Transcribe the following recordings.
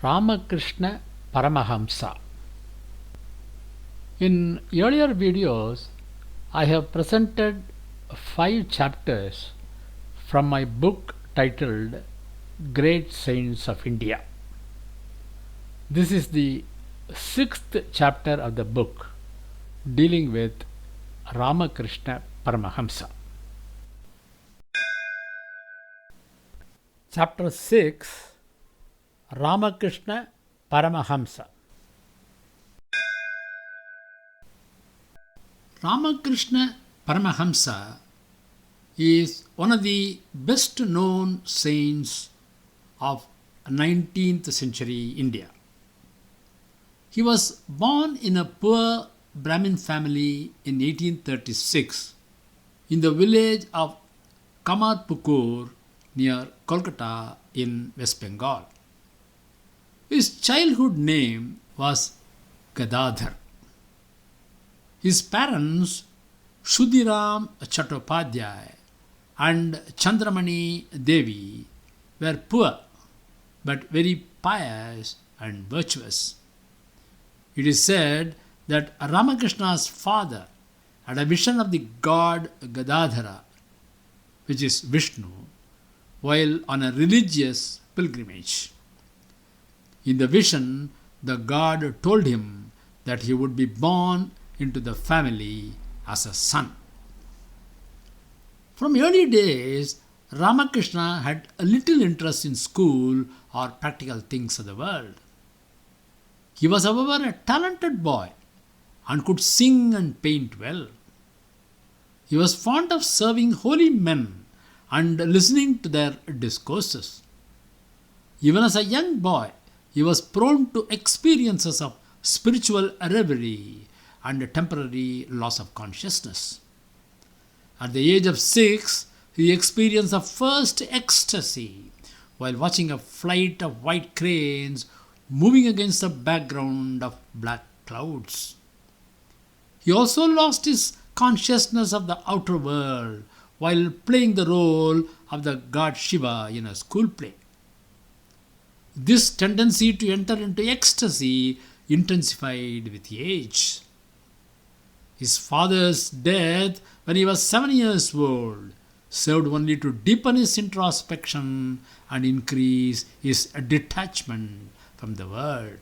Ramakrishna Paramahamsa. In earlier videos, I have presented 5 chapters from my book titled Great Saints of India. This is the 6th chapter of the book dealing with Ramakrishna Paramahamsa. Chapter 6, Ramakrishna Paramahamsa. Ramakrishna Paramahamsa is one of the best known saints of 19th century India. He was born in a poor Brahmin family in 1836 in the village of Kamarpukur near Kolkata in West Bengal. His childhood name was Gadadhar. His parents, Shudiram Chattopadhyay and Chandramani Devi, were poor but very pious and virtuous. It is said that Ramakrishna's father had a vision of the god Gadadhara, which is Vishnu, while on a religious pilgrimage. In the vision, the god told him that he would be born into the family as a son. From early days, Ramakrishna had a little interest in school or practical things of the world. He was, however, a talented boy and could sing and paint well. He was fond of serving holy men and listening to their discourses. Even as a young boy, he was prone to experiences of spiritual reverie and a temporary loss of consciousness. At the age of 6, he experienced the first ecstasy while watching a flight of white cranes moving against a background of black clouds. He also lost his consciousness of the outer world while playing the role of the god Shiva in a school play. This tendency to enter into ecstasy intensified with age. His father's death when he was 7 years old served only to deepen his introspection and increase his detachment from the world.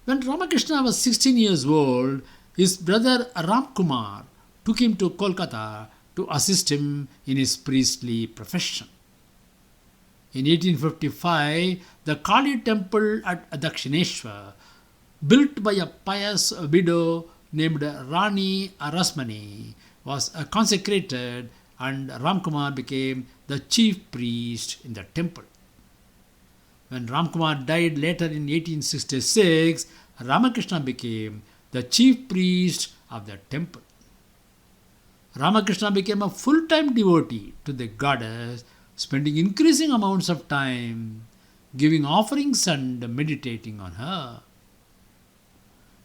When Ramakrishna was 16 years old, his brother Ramkumar took him to Kolkata to assist him in his priestly profession. In 1855, the Kali temple at Dakshineshwar, built by a pious widow named Rani Arasmani, was consecrated and Ramkumar became the chief priest in the temple. When Ramkumar died later in 1866, Ramakrishna became the chief priest of the temple. Ramakrishna became a full-time devotee to the goddess, spending increasing amounts of time giving offerings and meditating on her.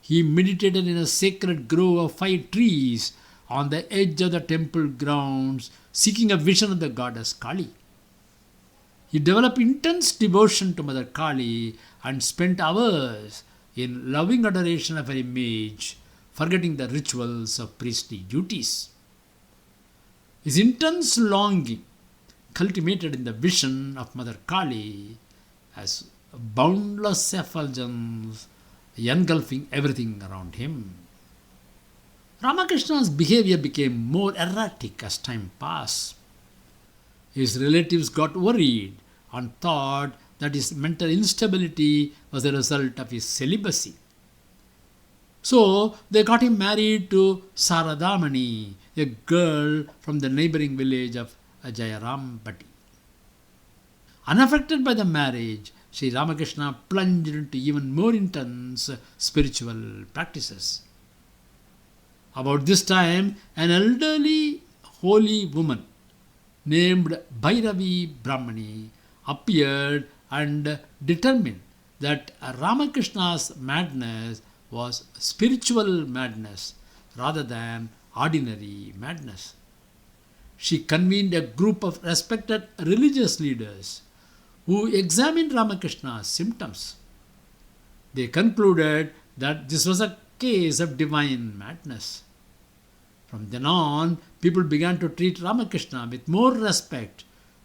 He meditated in a sacred grove of 5 trees on the edge of the temple grounds, seeking a vision of the goddess Kali. He developed intense devotion to Mother Kali and spent hours in loving adoration of her image, forgetting the rituals of priestly duties. His intense longing culminated in the vision of Mother Kali as a boundless effulgence engulfing everything around him. Ramakrishna's behavior became more erratic as time passed. His relatives got worried and thought that his mental instability was a result of his celibacy. So they got him married to Saradamani, a girl from the neighboring village of Jayarambati. Unaffected by the marriage, Sri Ramakrishna plunged into even more intense spiritual practices. About this time, an elderly holy woman named Bhairavi Brahmani appeared and determined that Ramakrishna's madness was spiritual madness rather than ordinary madness. She convened a group of respected religious leaders who examined Ramakrishna's symptoms. They concluded that this was a case of divine madness. From then on, people began to treat Ramakrishna with more respect,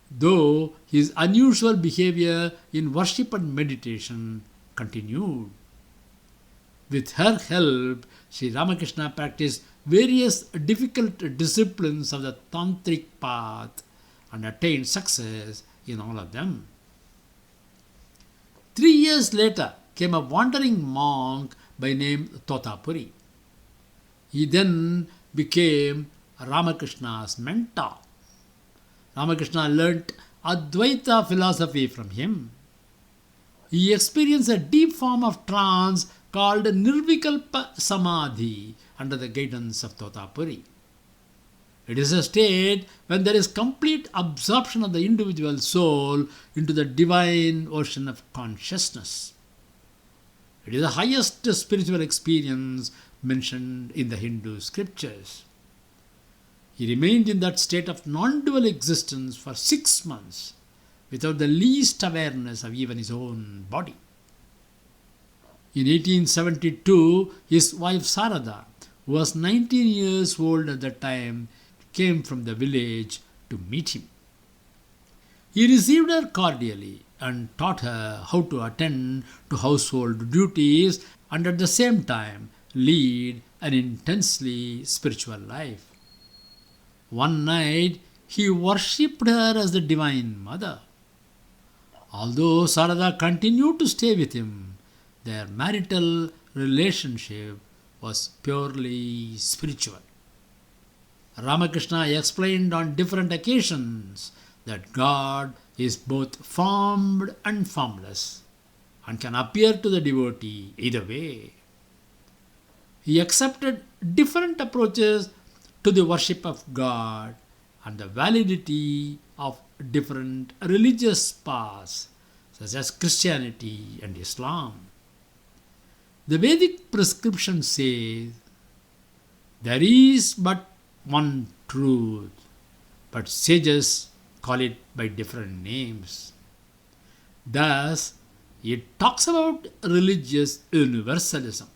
though his unusual behavior in worship and meditation continued. With her help, Sri Ramakrishna practiced various difficult disciplines of the tantric path and attained success in all of them. 3 years later came a wandering monk by name Totapuri. He then became Ramakrishna's mentor. Ramakrishna learnt Advaita philosophy from him. He experienced a deep form of trance called Nirvikalpa Samadhi under the guidance of Totapuri. It is a state when there is complete absorption of the individual soul into the divine ocean of consciousness. It is the highest spiritual experience mentioned in the Hindu scriptures. He remained in that state of non-dual existence for 6 months without the least awareness of even his own body. In 1872, his wife Sarada, who was 19 years old at that time, came from the village to meet him. He received her cordially and taught her how to attend to household duties and at the same time lead an intensely spiritual life. One night, he worshipped her as the Divine Mother. Although Sarada continued to stay with him, their marital relationship was purely spiritual. Ramakrishna explained on different occasions that God is both formed and formless and can appear to the devotee either way. He accepted different approaches to the worship of God and the validity of different religious paths such as Christianity and Islam. The Vedic prescription says, there is but one truth, but sages call it by different names. Thus, it talks about religious universalism.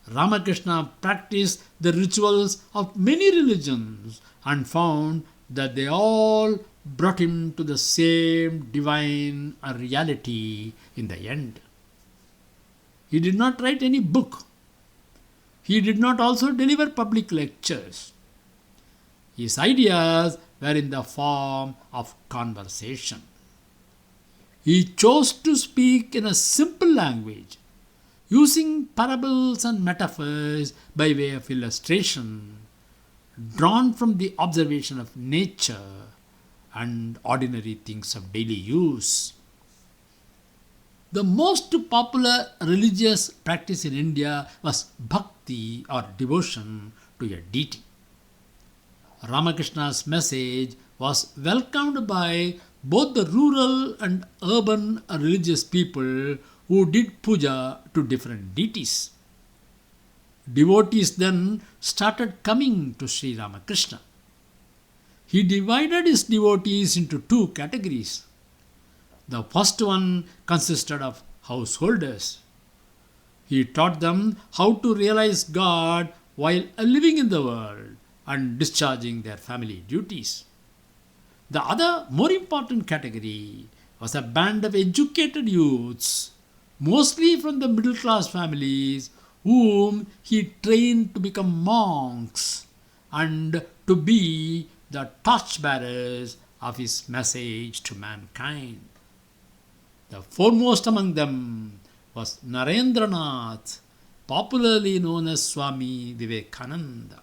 Ramakrishna practiced the rituals of many religions and found that they all brought him to the same divine reality in the end. He did not write any book. He did not also deliver public lectures. His ideas were in the form of conversation. He chose to speak in a simple language, using parables and metaphors by way of illustration, drawn from the observation of nature and ordinary things of daily use. The most popular religious practice in India was bhakti or devotion to a deity. Ramakrishna's message was welcomed by both the rural and urban religious people who did puja to different deities. Devotees then started coming to Sri Ramakrishna. He divided his devotees into 2 categories. The first one consisted of householders. He taught them how to realize God while living in the world and discharging their family duties. The other, more important category was a band of educated youths, mostly from the middle class families, whom he trained to become monks and to be the torchbearers of his message to mankind. The foremost among them was Narendranath, popularly known as Swami Vivekananda.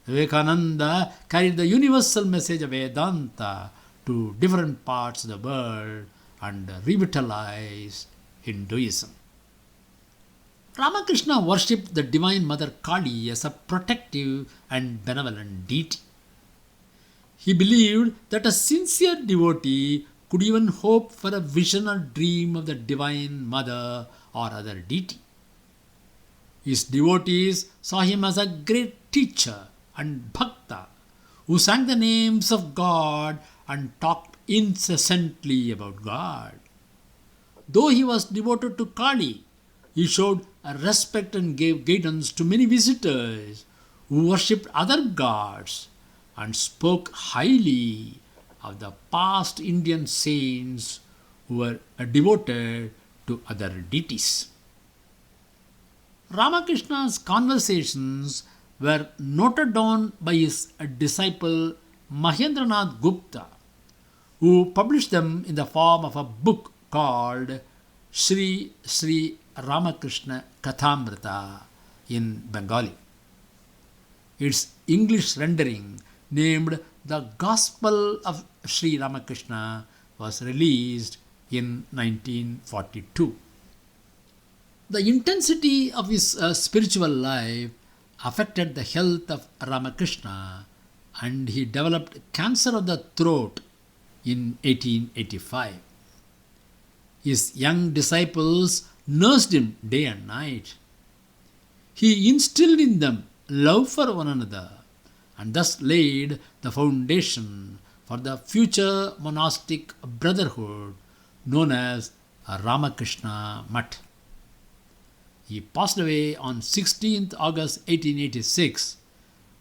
Vivekananda carried the universal message of Vedanta to different parts of the world and revitalized Hinduism. Ramakrishna worshipped the Divine Mother Kali as a protective and benevolent deity. He believed that a sincere devotee could even hope for a vision or dream of the Divine Mother or other deity. His devotees saw him as a great teacher and bhakta who sang the names of God and talked incessantly about God. Though he was devoted to Kali, he showed a respect and gave guidance to many visitors who worshipped other gods and spoke highly of the past Indian saints who were devoted to other deities. Ramakrishna's conversations were noted down by his disciple Mahendranath Gupta, who published them in the form of a book called Sri Sri Ramakrishna Kathamrita in Bengali. Its English rendering, named The Gospel of Sri Ramakrishna, was released in 1942. The intensity of his spiritual life affected the health of Ramakrishna, and he developed cancer of the throat in 1885. His young disciples nursed him day and night. He instilled in them love for one another and thus laid the foundation for the future monastic brotherhood known as Ramakrishna Mutt. He passed away on 16th August 1886,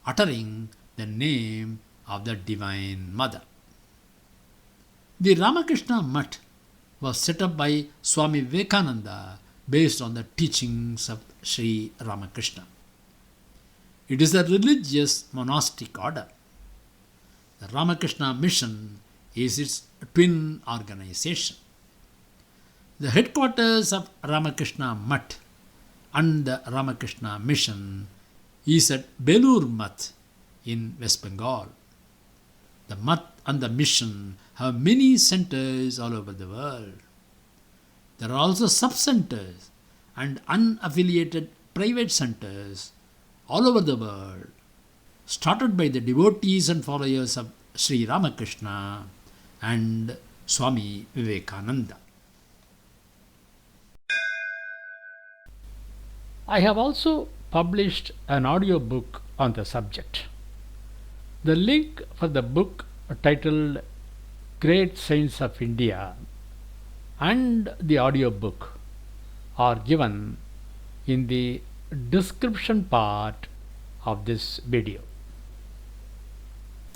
uttering the name of the Divine Mother. The Ramakrishna Mutt was set up by Swami Vivekananda based on the teachings of Sri Ramakrishna. It is a religious monastic order. The Ramakrishna Mission is its twin organization. The headquarters of Ramakrishna Mutt and the Ramakrishna Mission is at Belur Mutt in West Bengal. The Mutt and the Mission have many centers all over the world. There are also sub-centers and unaffiliated private centers all over the world, started by the devotees and followers of Sri Ramakrishna and Swami Vivekananda. I have also published an audio book on the subject. The link for the book titled Great Saints of India and the audio book are given in the description part of this video.